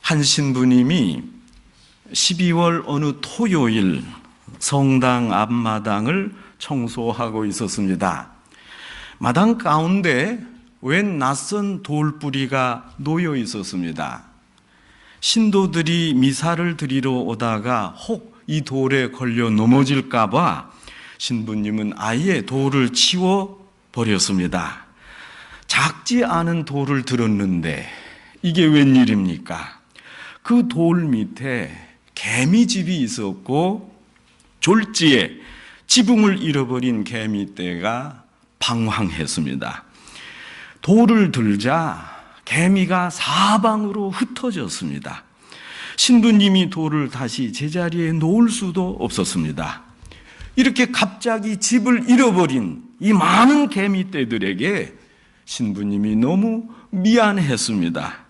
한 신부님이 12월 어느 토요일 성당 앞마당을 청소하고 있었습니다. 마당 가운데 웬 낯선 돌뿌리가 놓여 있었습니다. 신도들이 미사를 드리러 오다가 혹 이 돌에 걸려 넘어질까봐 신부님은 아예 돌을 치워 버렸습니다. 작지 않은 돌을 들었는데 이게 웬일입니까? 그 돌 밑에 개미집이 있었고 졸지에 지붕을 잃어버린 개미떼가 방황했습니다. 돌을 들자 개미가 사방으로 흩어졌습니다. 신부님이 돌을 다시 제자리에 놓을 수도 없었습니다. 이렇게 갑자기 집을 잃어버린 이 많은 개미떼들에게 신부님이 너무 미안했습니다.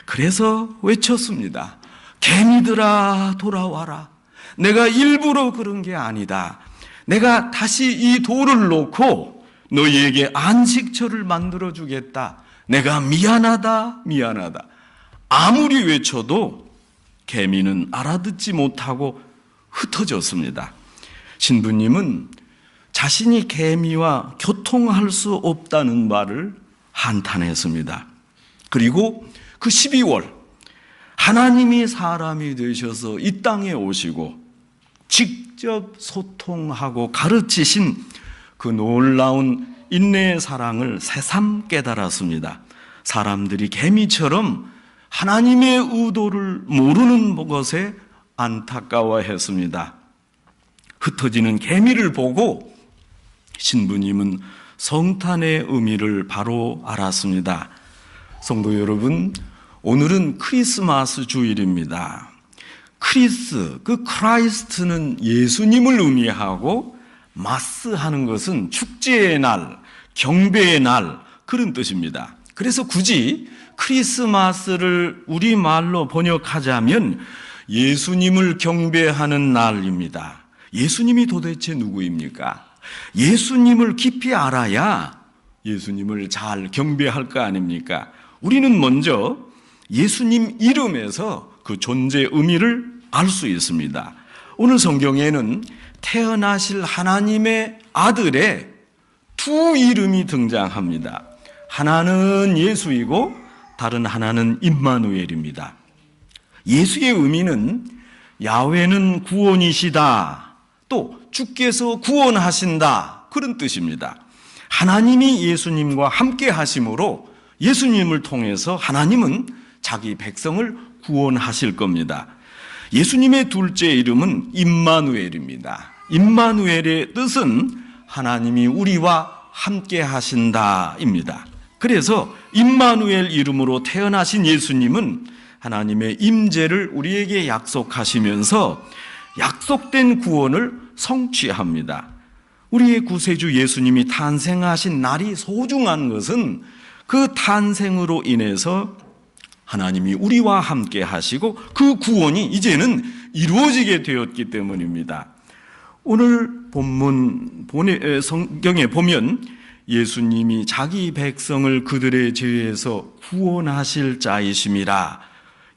그래서 외쳤습니다. 개미들아 돌아와라. 내가 일부러 그런 게 아니다. 내가 다시 이 돌을 놓고 너희에게 안식처를 만들어 주겠다. 내가 미안하다. 아무리 외쳐도 개미는 알아듣지 못하고 흩어졌습니다. 신부님은 자신이 개미와 교통할 수 없다는 말을 한탄했습니다. 그리고 그 12월 하나님이 사람이 되셔서 이 땅에 오시고 직접 소통하고 가르치신 그 놀라운 인내의 사랑을 새삼 깨달았습니다. 사람들이 개미처럼 하나님의 의도를 모르는 것에 안타까워했습니다. 흩어지는 개미를 보고 신부님은 성탄의 의미를 바로 알았습니다. 성도 여러분, 오늘은 크리스마스 주일입니다. 크라이스트는 예수님을 의미하고 마스 하는 것은 축제의 날, 경배의 날 그런 뜻입니다. 그래서 굳이 크리스마스를 우리말로 번역하자면 예수님을 경배하는 날입니다. 예수님이 도대체 누구입니까? 예수님을 깊이 알아야 예수님을 잘 경배할 거 아닙니까? 우리는 먼저 예수님 이름에서 그 존재 의미를 알 수 있습니다. 오늘 성경에는 태어나실 하나님의 아들의 두 이름이 등장합니다. 하나는 예수이고 다른 하나는 임마누엘입니다. 예수의 의미는 야훼는 구원이시다, 또 주께서 구원하신다 그런 뜻입니다. 하나님이 예수님과 함께 하심으로 예수님을 통해서 하나님은 자기 백성을 구원하실 겁니다. 예수님의 둘째 이름은 임마누엘입니다. 임마누엘의 뜻은 하나님이 우리와 함께 하신다입니다. 그래서 임마누엘 이름으로 태어나신 예수님은 하나님의 임재를 우리에게 약속하시면서 약속된 구원을 성취합니다. 우리의 구세주 예수님이 탄생하신 날이 소중한 것은 그 탄생으로 인해서 하나님이 우리와 함께 하시고 그 구원이 이제는 이루어지게 되었기 때문입니다. 오늘 본문 성경에 보면 예수님이 자기 백성을 그들의 죄에서 구원하실 자이심이라,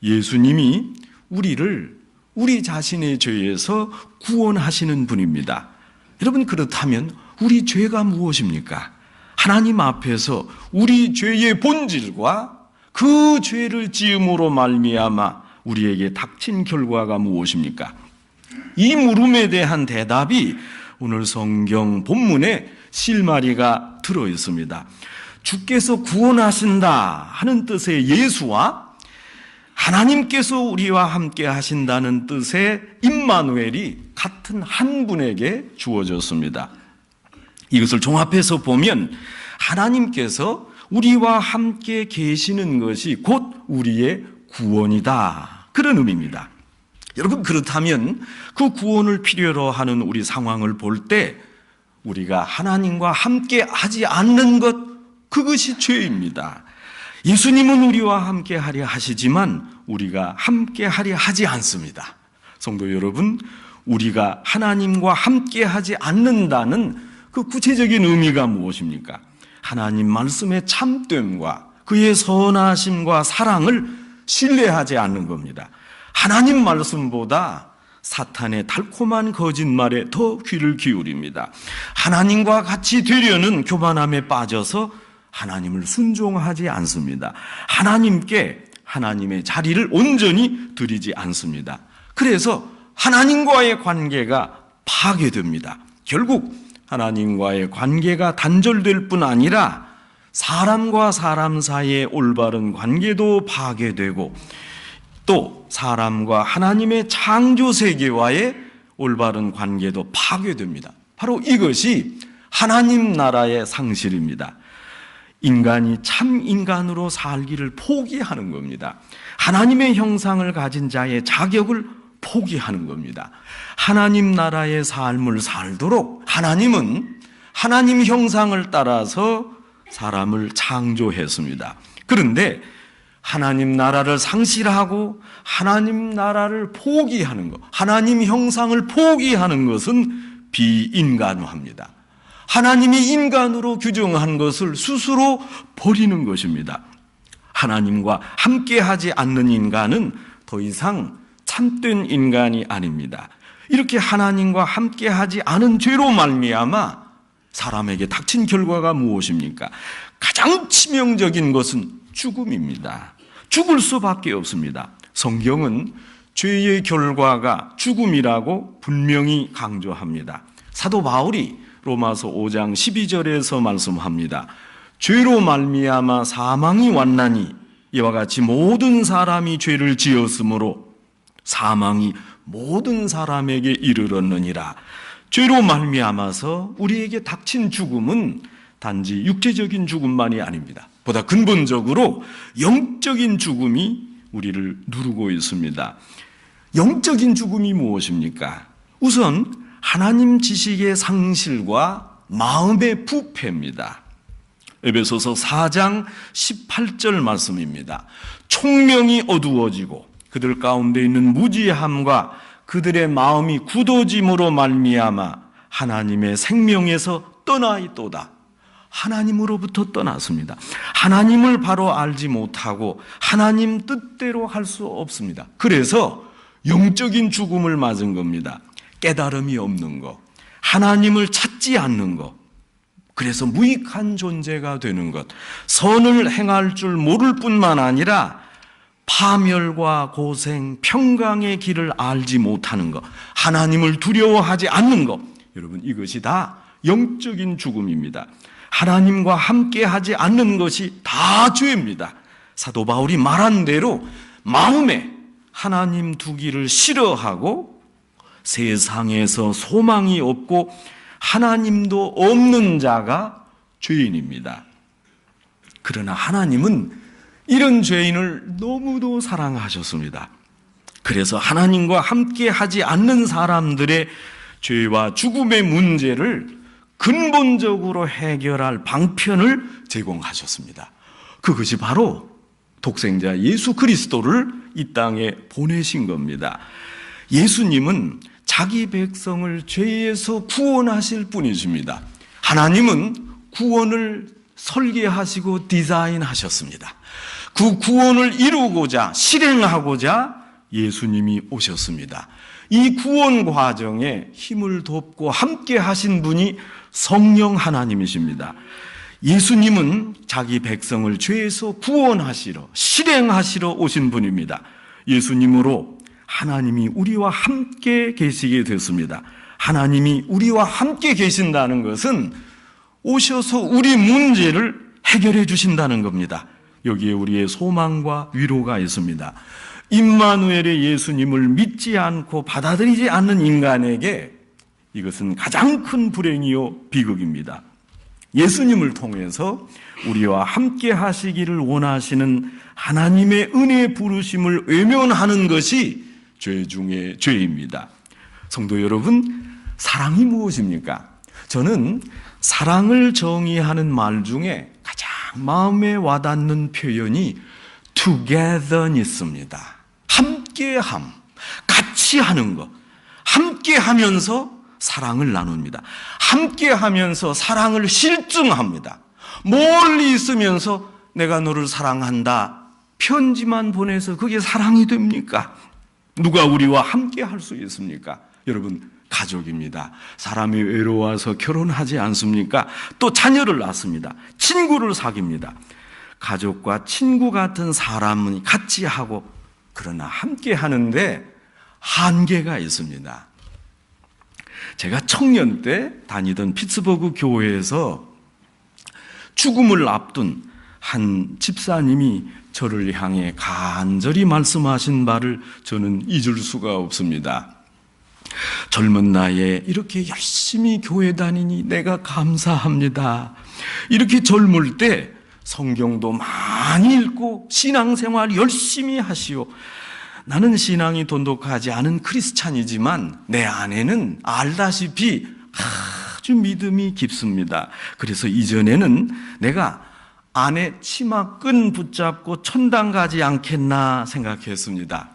예수님이 우리 자신의 죄에서 구원하시는 분입니다. 여러분, 그렇다면 우리 죄가 무엇입니까? 하나님 앞에서 우리 죄의 본질과 그 죄를 지음으로 말미암아 우리에게 닥친 결과가 무엇입니까? 이 물음에 대한 대답이 오늘 성경 본문에 실마리가 들어 있습니다. 주께서 구원하신다 하는 뜻의 예수와 하나님께서 우리와 함께 하신다는 뜻의 임마누엘이 같은 한 분에게 주어졌습니다. 이것을 종합해서 보면 하나님께서 우리와 함께 계시는 것이 곧 우리의 구원이다 그런 의미입니다. 여러분, 그렇다면 그 구원을 필요로 하는 우리 상황을 볼 때 우리가 하나님과 함께 하지 않는 것, 그것이 죄입니다. 예수님은 우리와 함께 하려 하시지만 우리가 함께 하려 하지 않습니다. 성도 여러분, 우리가 하나님과 함께 하지 않는다는 그 구체적인 의미가 무엇입니까? 하나님 말씀의 참됨과 그의 선하심과 사랑을 신뢰하지 않는 겁니다. 하나님 말씀보다 사탄의 달콤한 거짓말에 더 귀를 기울입니다. 하나님과 같이 되려는 교만함에 빠져서 하나님을 순종하지 않습니다. 하나님께 하나님의 자리를 온전히 드리지 않습니다. 그래서 하나님과의 관계가 파괴됩니다. 결국 하나님과의 관계가 단절될 뿐 아니라 사람과 사람 사이의 올바른 관계도 파괴되고 또 사람과 하나님의 창조 세계와의 올바른 관계도 파괴됩니다. 바로 이것이 하나님 나라의 상실입니다. 인간이 참 인간으로 살기를 포기하는 겁니다. 하나님의 형상을 가진 자의 자격을 포기하는 겁니다. 하나님 나라의 삶을 살도록 하나님은 하나님 형상을 따라서 사람을 창조했습니다. 그런데 하나님 나라를 상실하고 하나님 나라를 포기하는 것, 하나님 형상을 포기하는 것은 비인간화입니다. 하나님이 인간으로 규정한 것을 스스로 버리는 것입니다. 하나님과 함께하지 않는 인간은 더 이상 참된 인간이 아닙니다. 이렇게 하나님과 함께하지 않은 죄로 말미암아 사람에게 닥친 결과가 무엇입니까? 가장 치명적인 것은 죽음입니다. 죽을 수밖에 없습니다. 성경은 죄의 결과가 죽음이라고 분명히 강조합니다. 사도 바울이 로마서 5장 12절에서 말씀합니다. 죄로 말미암아 사망이 왔나니 이와 같이 모든 사람이 죄를 지었으므로 사망이 모든 사람에게 이르렀느니라. 죄로 말미암아서 우리에게 닥친 죽음은 단지 육체적인 죽음만이 아닙니다. 보다 근본적으로 영적인 죽음이 우리를 누르고 있습니다. 영적인 죽음이 무엇입니까? 우선 하나님 지식의 상실과 마음의 부패입니다. 에베소서 4장 18절 말씀입니다. 총명이 어두워지고 그들 가운데 있는 무지함과 그들의 마음이 굳어짐으로 말미암아 하나님의 생명에서 떠나 있도다. 하나님으로부터 떠났습니다. 하나님을 바로 알지 못하고 하나님 뜻대로 할 수 없습니다. 그래서 영적인 죽음을 맞은 겁니다. 깨달음이 없는 것, 하나님을 찾지 않는 것, 그래서 무익한 존재가 되는 것, 선을 행할 줄 모를 뿐만 아니라 파멸과 고생, 평강의 길을 알지 못하는 것, 하나님을 두려워하지 않는 것, 여러분 이것이 다 영적인 죽음입니다. 하나님과 함께하지 않는 것이 다 죄입니다. 사도 바울이 말한 대로 마음에 하나님 두기를 싫어하고 세상에서 소망이 없고 하나님도 없는 자가 죄인입니다. 그러나 하나님은 이런 죄인을 너무도 사랑하셨습니다. 그래서 하나님과 함께하지 않는 사람들의 죄와 죽음의 문제를 근본적으로 해결할 방편을 제공하셨습니다. 그것이 바로 독생자 예수 그리스도를 이 땅에 보내신 겁니다. 예수님은 자기 백성을 죄에서 구원하실 분이십니다. 하나님은 구원을 설계하시고 디자인하셨습니다. 그 구원을 이루고자 실행하고자 예수님이 오셨습니다. 이 구원 과정에 힘을 돕고 함께 하신 분이 성령 하나님이십니다. 예수님은 자기 백성을 죄에서 구원하시러 실행하시러 오신 분입니다. 예수님으로 하나님이 우리와 함께 계시게 됐습니다. 하나님이 우리와 함께 계신다는 것은 오셔서 우리 문제를 해결해 주신다는 겁니다. 여기에 우리의 소망과 위로가 있습니다. 임마누엘의 예수님을 믿지 않고 받아들이지 않는 인간에게 이것은 가장 큰 불행이요 비극입니다. 예수님을 통해서 우리와 함께 하시기를 원하시는 하나님의 은혜 부르심을 외면하는 것이 죄 중에 죄입니다. 성도 여러분, 사랑이 무엇입니까? 저는 사랑을 정의하는 말 중에 가장 마음에 와닿는 표현이 togetherness입니다. 함께함, 같이 하는 것, 함께하면서 사랑을 나눕니다. 함께하면서 사랑을 실증합니다. 멀리 있으면서 내가 너를 사랑한다 편지만 보내서 그게 사랑이 됩니까? 누가 우리와 함께 할 수 있습니까? 여러분, 가족입니다. 사람이 외로워서 결혼하지 않습니까? 또 자녀를 낳습니다. 친구를 사귀입니다. 가족과 친구 같은 사람은 같이 하고, 그러나 함께 하는데 한계가 있습니다. 제가 청년 때 다니던 피츠버그 교회에서 죽음을 앞둔 한 집사님이 저를 향해 간절히 말씀하신 말을 저는 잊을 수가 없습니다. 젊은 나이에 이렇게 열심히 교회 다니니 내가 감사합니다. 이렇게 젊을 때 성경도 많이 읽고 신앙생활 열심히 하시오. 나는 신앙이 돈독하지 않은 크리스찬이지만 내 아내는 알다시피 아주 믿음이 깊습니다. 그래서 이전에는 내가 아내 치마끈 붙잡고 천당 가지 않겠나 생각했습니다.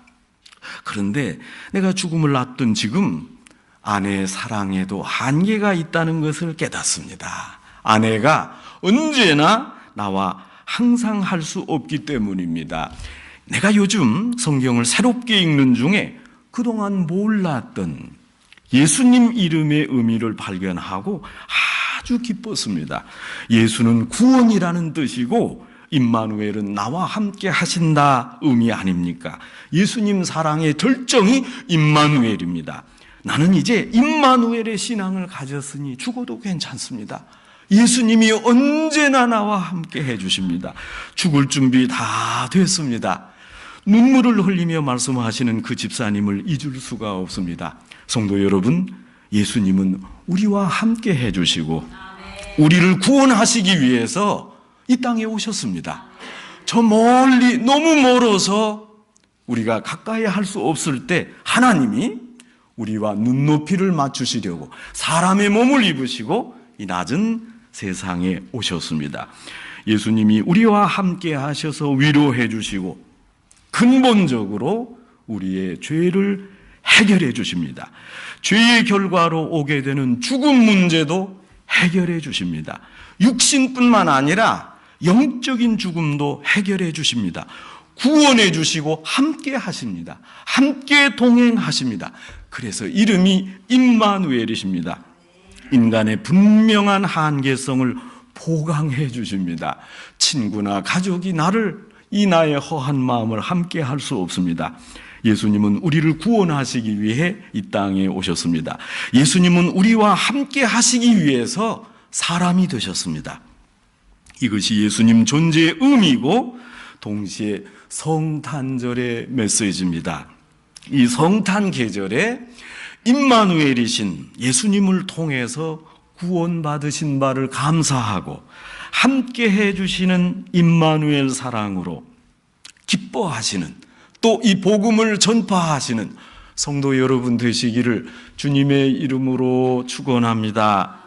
그런데 내가 죽음을 앞둔 지금 아내의 사랑에도 한계가 있다는 것을 깨닫습니다. 아내가 언제나 나와 항상 할 수 없기 때문입니다. 내가 요즘 성경을 새롭게 읽는 중에 그동안 몰랐던 예수님 이름의 의미를 발견하고 아주 기뻤습니다. 예수는 구원이라는 뜻이고 임마누엘은 나와 함께 하신다 의미 아닙니까? 예수님 사랑의 절정이 임마누엘입니다. 나는 이제 임마누엘의 신앙을 가졌으니 죽어도 괜찮습니다. 예수님이 언제나 나와 함께 해주십니다. 죽을 준비 다 됐습니다. 눈물을 흘리며 말씀하시는 그 집사님을 잊을 수가 없습니다. 성도 여러분, 예수님은 우리와 함께 해주시고 우리를 구원하시기 위해서 이 땅에 오셨습니다. 저 멀리 너무 멀어서 우리가 가까이 할 수 없을 때 하나님이 우리와 눈높이를 맞추시려고 사람의 몸을 입으시고 이 낮은 세상에 오셨습니다. 예수님이 우리와 함께 하셔서 위로해 주시고 근본적으로 우리의 죄를 해결해 주십니다. 죄의 결과로 오게 되는 죽음 문제도 해결해 주십니다. 육신뿐만 아니라 영적인 죽음도 해결해 주십니다. 구원해 주시고 함께 하십니다. 함께 동행하십니다. 그래서 이름이 임마누엘이십니다. 인간의 분명한 한계성을 보강해 주십니다. 친구나 가족이 이 나의 허한 마음을 함께 할 수 없습니다. 예수님은 우리를 구원하시기 위해 이 땅에 오셨습니다. 예수님은 우리와 함께 하시기 위해서 사람이 되셨습니다. 이것이 예수님 존재의 의미고 동시에 성탄절의 메시지입니다. 이 성탄 계절에 임마누엘이신 예수님을 통해서 구원받으신 바를 감사하고 함께 해주시는 임마누엘 사랑으로 기뻐하시는 또 이 복음을 전파하시는 성도 여러분 되시기를 주님의 이름으로 축원합니다.